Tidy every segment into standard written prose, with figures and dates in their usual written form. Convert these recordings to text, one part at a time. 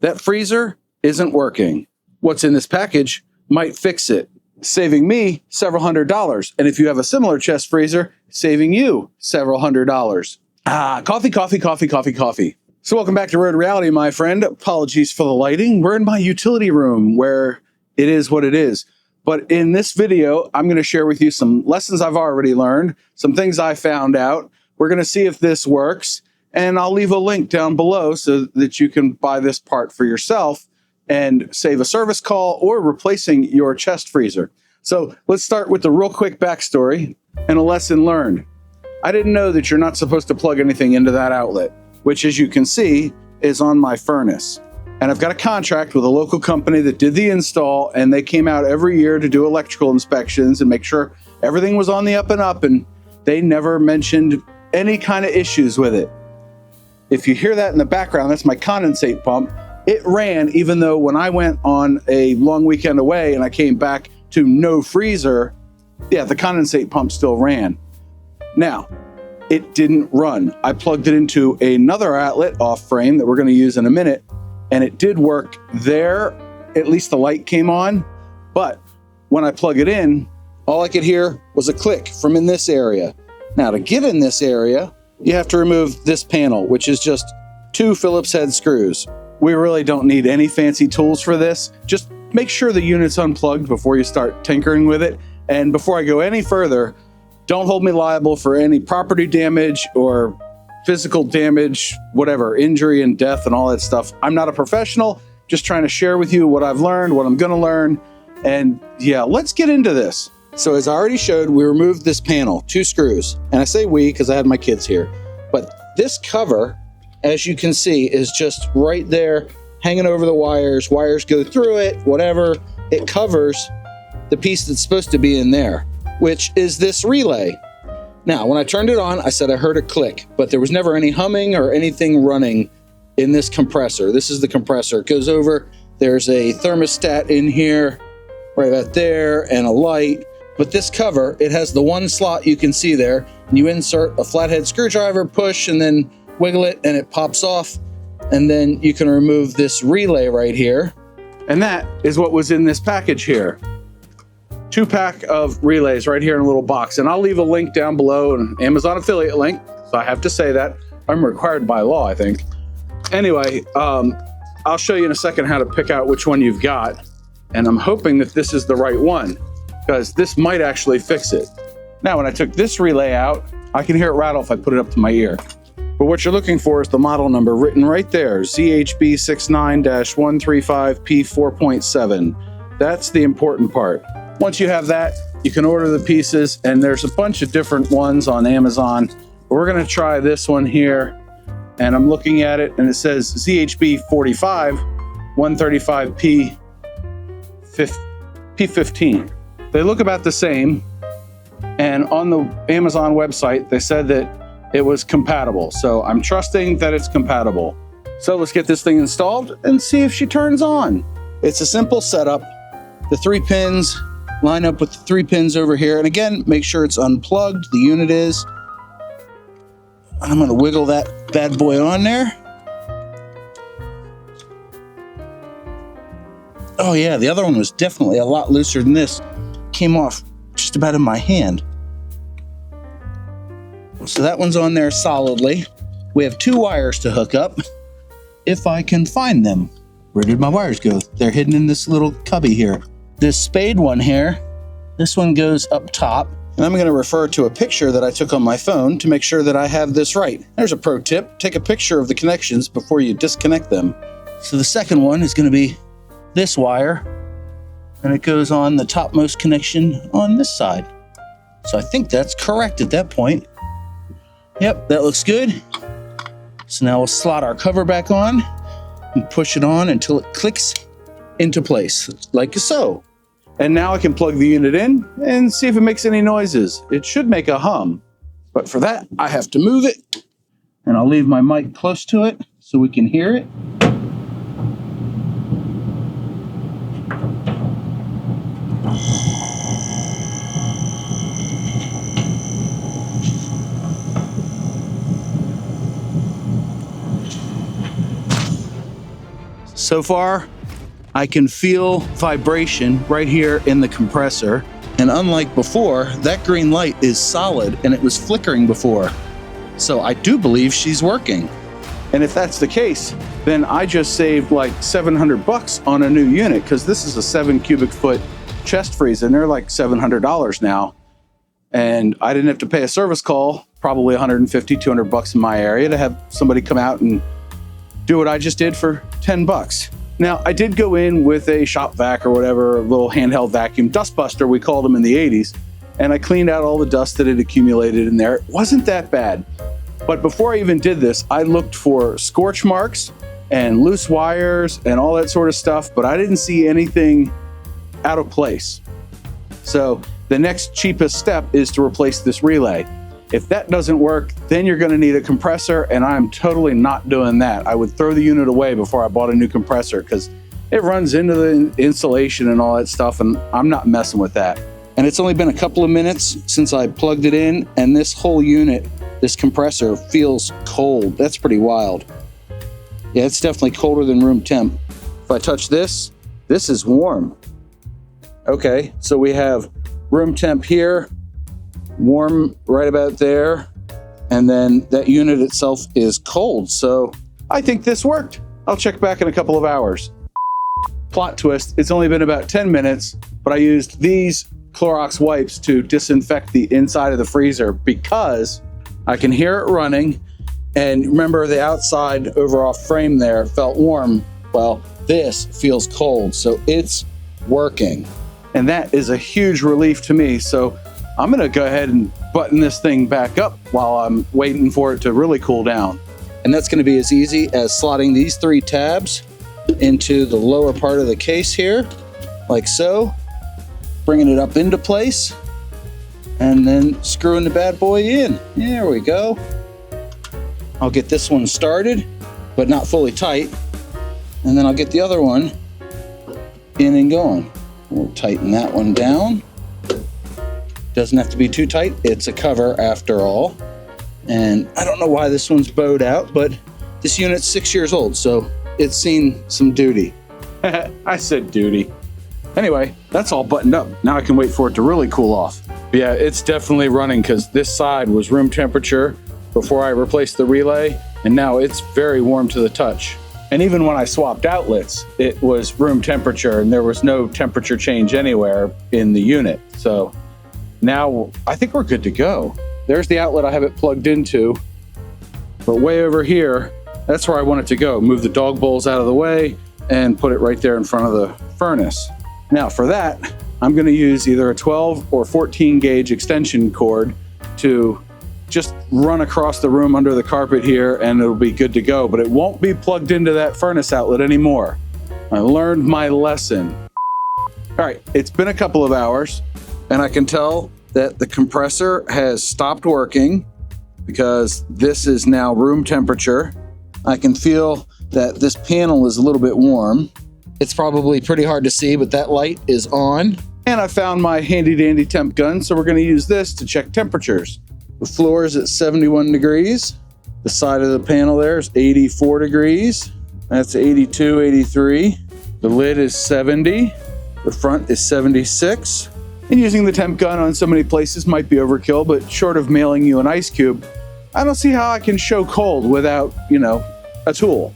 That freezer isn't working. What's in this package might fix it, saving me several $100s. And if you have a similar chest freezer, saving you several $100s. Coffee, coffee, coffee, coffee, coffee. So welcome back to Road Reality, my friend. Apologies for the lighting. We're in my utility room where it is what it is. But in this video, I'm going to share with you some lessons I've already learned, some things I found out. We're going to see if this works. And I'll leave a link down below so that you can buy this part for yourself and save a service call or replacing your chest freezer. So let's start with the real quick backstory and a lesson learned. I didn't know that you're not supposed to plug anything into that outlet, which, as you can see, is on my furnace. And I've got a contract with a local company that did the install, and they came out every year to do electrical inspections and make sure everything was on the up and up, and they never mentioned any kind of issues with it. If you hear that in the background, that's my condensate pump. It ran even though when I went on a long weekend away and I came back to no freezer, yeah, the condensate pump still ran. Now, it didn't run. I plugged it into another outlet off frame that we're going to use in a minute, and it did work there. At least the light came on. But when I plug it in, all I could hear was a click from in this area. Now, to get in this area, you have to remove this panel, which is just 2 Phillips head screws. We really don't need any fancy tools for this. Just make sure the unit's unplugged before you start tinkering with it. And before I go any further, don't hold me liable for any property damage or physical damage, whatever, injury and death and all that stuff. I'm not a professional, just trying to share with you what I've learned, what I'm gonna learn. And yeah, let's get into this. So as I already showed, we removed this panel, 2 screws. And I say we because I had my kids here. But this cover, as you can see, is just right there, hanging over the wires. Wires go through it, whatever. It covers the piece that's supposed to be in there, which is this relay. Now, when I turned it on, I said I heard a click, but there was never any humming or anything running in this compressor. This is the compressor. It goes over. There's a thermostat in here, right about there, and a light. But this cover, it has the one slot you can see there. And you insert a flathead screwdriver, push, and then wiggle it, and it pops off. And then you can remove this relay right here. And that is what was in this package here. 2-pack of relays right here in a little box. And I'll leave a link down below, an Amazon affiliate link. So I have to say that. I'm required by law, I think. Anyway, I'll show you in a second how to pick out which one you've got. And I'm hoping that this is the right one, because this might actually fix it. Now, when I took this relay out, I can hear it rattle if I put it up to my ear. But what you're looking for is the model number written right there, ZHB69-135P4.7. That's the important part. Once you have that, you can order the pieces, and there's a bunch of different ones on Amazon. But we're gonna try this one here, and I'm looking at it, and it says ZHB45, 135P15. They look about the same, and on the Amazon website, they said that it was compatible. So I'm trusting that it's compatible. So let's get this thing installed and see if she turns on. It's a simple setup. The 3 pins line up with the 3 pins over here. And again, make sure it's unplugged. The unit is. I'm gonna wiggle that bad boy on there. Oh yeah, the other one was definitely a lot looser than this. Came off just about in my hand. So that one's on there solidly. We have 2 wires to hook up, if I can find them. Where did my wires go? They're hidden in this little cubby here. This spade one here, this one goes up top. And I'm gonna refer to a picture that I took on my phone to make sure that I have this right. There's a pro tip, take a picture of the connections before you disconnect them. So the second one is gonna be this wire, and it goes on the topmost connection on this side. So I think that's correct at that point. Yep, that looks good. So now we'll slot our cover back on and push it on until it clicks into place, like so. And now I can plug the unit in and see if it makes any noises. It should make a hum, but for that, I have to move it. And I'll leave my mic close to it so we can hear it. So far, I can feel vibration right here in the compressor. And unlike before, that green light is solid and it was flickering before. So I do believe she's working. And if that's the case, then I just saved like $700 on a new unit, because this is a 7 cubic foot chest freezer and they're like $700 now. And I didn't have to pay a service call, probably $150, $200 in my area, to have somebody come out and do what I just did for $10. Now, I did go in with a shop vac or whatever, a little handheld vacuum, dust buster, we called them in the 80s, and I cleaned out all the dust that had accumulated in there. It wasn't that bad. But before I even did this, I looked for scorch marks and loose wires and all that sort of stuff, but I didn't see anything out of place. So the next cheapest step is to replace this relay. If that doesn't work, then you're going to need a compressor, and I'm totally not doing that. I would throw the unit away before I bought a new compressor, because it runs into the insulation and all that stuff, and I'm not messing with that. And it's only been a couple of minutes since I plugged it in, and this whole unit, this compressor, feels cold. That's pretty wild. Yeah, it's definitely colder than room temp. If I touch this, this is warm. Okay, so we have room temp here, warm right about there, and then that unit itself is cold. So I think this worked. I'll check back in a couple of hours. Plot twist, it's only been about 10 minutes, but I used these Clorox wipes to disinfect the inside of the freezer because I can hear it running. And remember, the outside overall frame there felt warm. Well, this feels cold, so it's working. And that is a huge relief to me. So I'm gonna go ahead and button this thing back up while I'm waiting for it to really cool down. And that's gonna be as easy as slotting these 3 tabs into the lower part of the case here, like so, bringing it up into place, and then screwing the bad boy in. There we go. I'll get this one started, but not fully tight, and then I'll get the other one in and going. We'll tighten that one down. Doesn't have to be too tight. It's a cover after all. And I don't know why this one's bowed out, but this unit's 6 years old, so it's seen some duty. I said duty. Anyway, that's all buttoned up. Now I can wait for it to really cool off. But yeah, it's definitely running, because this side was room temperature before I replaced the relay, and now it's very warm to the touch. And even when I swapped outlets, it was room temperature and there was no temperature change anywhere in the unit. So now I think we're good to go. There's the outlet I have it plugged into, but way over here, that's where I want it to go. Move the dog bowls out of the way and put it right there in front of the furnace. Now for that, I'm gonna use either a 12 or 14 gauge extension cord to just run across the room under the carpet here, and it'll be good to go, but it won't be plugged into that furnace outlet anymore. I learned my lesson. All right, it's been a couple of hours, and I can tell that the compressor has stopped working because this is now room temperature. I can feel that this panel is a little bit warm. It's probably pretty hard to see, but that light is on. And I found my handy dandy temp gun, so we're gonna use this to check temperatures. The floor is at 71 degrees. The side of the panel there is 84 degrees. That's 82, 83. The lid is 70. The front is 76. And using the temp gun on so many places might be overkill, but short of mailing you an ice cube, I don't see how I can show cold without, a tool.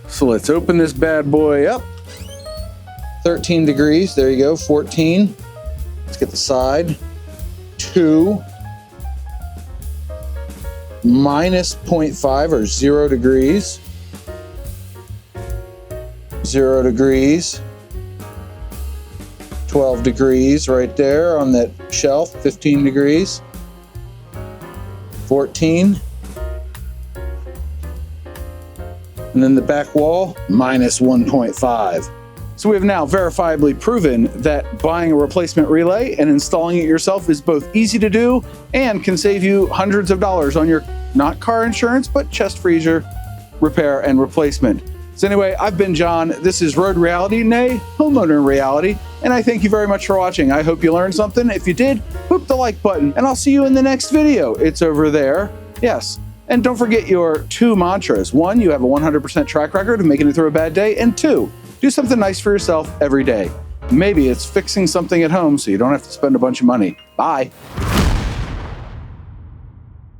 So let's open this bad boy up. 13 degrees, there you go, 14. Let's get the side. 2. Minus 0.5 or 0 degrees. 0 degrees. 12 degrees right there on that shelf. 15 degrees. 14. And then the back wall, minus 1.5. So we have now verifiably proven that buying a replacement relay and installing it yourself is both easy to do and can save you hundreds of dollars on your, not car insurance, but chest freezer repair and replacement. So anyway, I've been John. This is Road Reality, nay, Homeowner Reality, and I thank you very much for watching. I hope you learned something. If you did, whoop the like button, and I'll see you in the next video. It's over there. Yes. And don't forget your 2 mantras. 1, you have a 100% track record of making it through a bad day, and 2, Do something nice for yourself every day. Maybe it's fixing something at home so you don't have to spend a bunch of money. Bye.